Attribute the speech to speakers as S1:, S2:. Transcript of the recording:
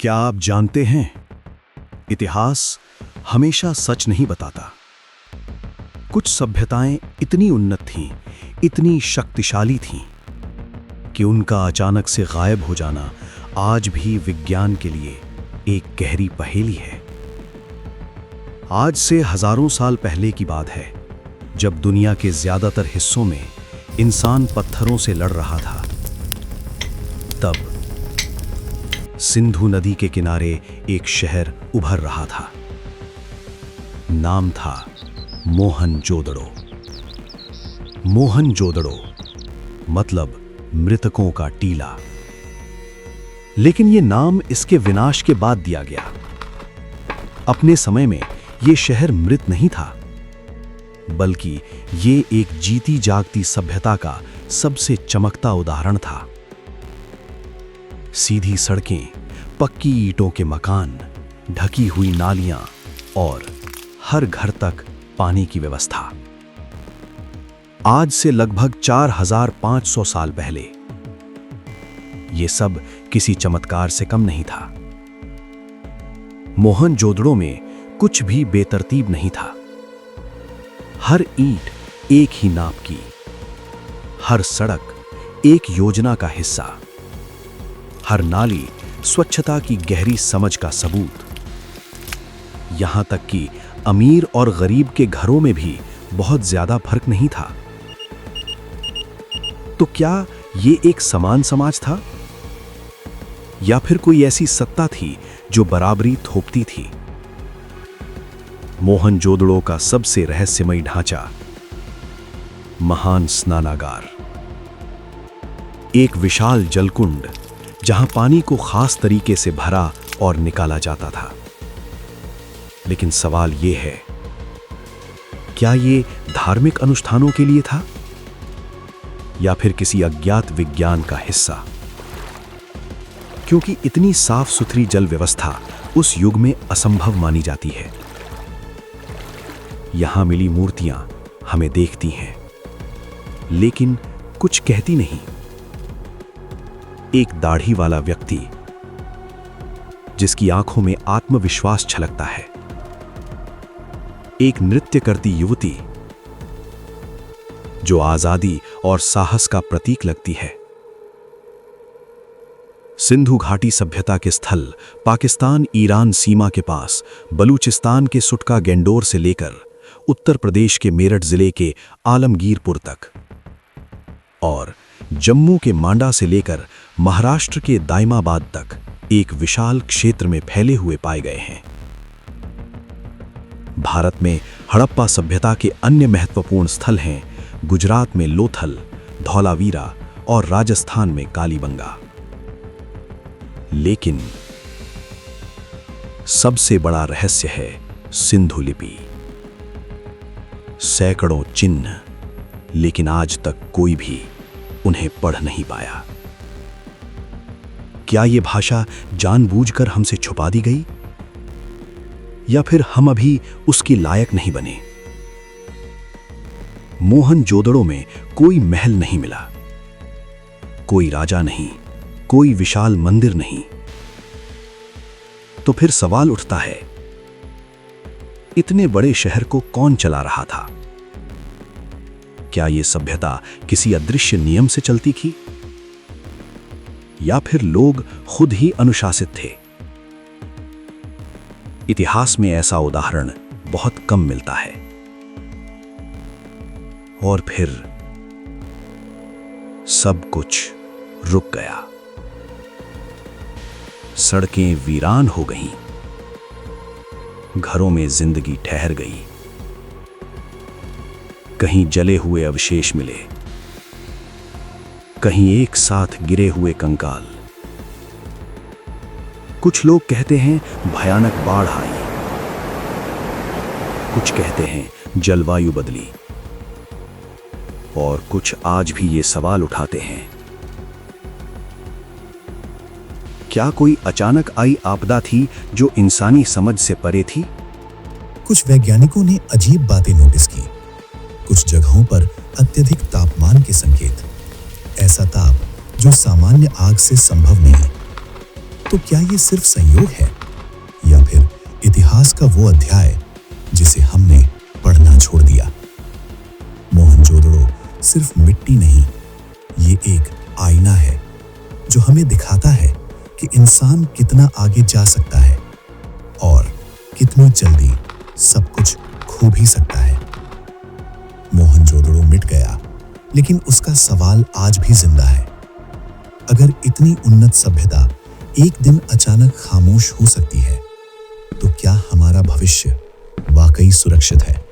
S1: क्या आप जानते हैं, इतिहास हमेशा सच नहीं बताता। कुछ सभ्यताएं इतनी उन्नत थीं, इतनी शक्तिशाली थीं कि उनका अचानक से गायब हो जाना आज भी विज्ञान के लिए एक गहरी पहेली है। आज से हजारों साल पहले की बात है, जब दुनिया के ज्यादातर हिस्सों में इंसान पत्थरों से लड़ रहा था। तब सिंधु नदी के किनारे एक शहर उभर रहा था। नाम था मोहनजोदड़ो। मोहनजोदड़ो मतलब मृतकों का टीला। लेकिन यह नाम इसके विनाश के बाद दिया गया। अपने समय में यह शहर मृत नहीं था, बल्कि ये एक जीती जागती सभ्यता का सबसे चमकता उदाहरण था। सीधी सड़कें, पक्की ईंटों के मकान, ढकी हुई नालियां और हर घर तक पानी की व्यवस्था। आज से लगभग 4500 साल पहले यह सब किसी चमत्कार से कम नहीं था। मोहनजोदड़ो में कुछ भी बेतरतीब नहीं था। हर ईंट एक ही नाप की, हर सड़क एक योजना का हिस्सा, हर नाली स्वच्छता की गहरी समझ का सबूत। यहां तक कि अमीर और गरीब के घरों में भी बहुत ज्यादा फर्क नहीं था। तो क्या ये एक समान समाज था, या फिर कोई ऐसी सत्ता थी जो बराबरी थोपती थी? मोहनजोदड़ो का सबसे रहस्यमयी ढांचा, महान स्नानागार। एक विशाल जलकुंड जहां पानी को खास तरीके से भरा और निकाला जाता था। लेकिन सवाल यह है, क्या ये धार्मिक अनुष्ठानों के लिए था, या फिर किसी अज्ञात विज्ञान का हिस्सा? क्योंकि इतनी साफ सुथरी जल व्यवस्था उस युग में असंभव मानी जाती है। यहां मिली मूर्तियां हमें देखती हैं, लेकिन कुछ कहती नहीं। एक दाढ़ी वाला व्यक्ति जिसकी आंखों में आत्मविश्वास छलकता है, एक नृत्य करती युवती जो आजादी और साहस का प्रतीक लगती है। सिंधु घाटी सभ्यता के स्थल पाकिस्तान ईरान सीमा के पास बलूचिस्तान के सुटका गेंडोर से लेकर उत्तर प्रदेश के मेरठ जिले के आलमगीरपुर तक और जम्मू के मांडा से लेकर महाराष्ट्र के दाइमाबाद तक एक विशाल क्षेत्र में फैले हुए पाए गए हैं। भारत में हड़प्पा सभ्यता के अन्य महत्वपूर्ण स्थल हैं गुजरात में लोथल, धौलावीरा और राजस्थान में कालीबंगा। लेकिन सबसे बड़ा रहस्य है सिंधु लिपि। सैकड़ों चिन्ह, लेकिन आज तक कोई भी उन्हें पढ़ नहीं पाया। क्या यह भाषा जानबूझकर हमसे छुपा दी गई, या फिर हम अभी उसकी लायक नहीं बने? मोहनजोदड़ो में कोई महल नहीं मिला, कोई राजा नहीं, कोई विशाल मंदिर नहीं। तो फिर सवाल उठता है, इतने बड़े शहर को कौन चला रहा था? क्या यह सभ्यता किसी अदृश्य नियम से चलती थी, या फिर लोग खुद ही अनुशासित थे? इतिहास में ऐसा उदाहरण बहुत कम मिलता है। और फिर सब कुछ रुक गया। सड़कें वीरान हो गईं, घरों में जिंदगी ठहर गई। कहीं जले हुए अवशेष मिले, कहीं एक साथ गिरे हुए कंकाल। कुछ लोग कहते हैं भयानक बाढ़ आई, कुछ कहते हैं जलवायु बदली, और कुछ आज भी ये सवाल उठाते हैं, क्या कोई अचानक आई आपदा थी जो इंसानी समझ से परे थी?
S2: कुछ वैज्ञानिकों ने अजीब बातें नोटिस की। कुछ जगहों पर अत्यधिक तापमान के संकेत, ऐसा ताप जो सामान्य आग से संभव नहीं। तो क्या ये सिर्फ संयोग है या फिर इतिहास का वो अध्याय जिसे हमने पढ़ना छोड़ दिया? मोहनजोदड़ो सिर्फ मिट्टी नहीं, ये एक आईना है जो हमें दिखाता है कि इंसान कितना आगे जा सकता है और कितनी जल्दी सब कुछ खो भी सकता है। मोहनजोदड़ो मिट गया, लेकिन उसका सवाल आज भी जिंदा है। अगर इतनी उन्नत सभ्यता एक दिन अचानक खामोश हो सकती है, तो क्या हमारा भविष्य वाकई सुरक्षित है?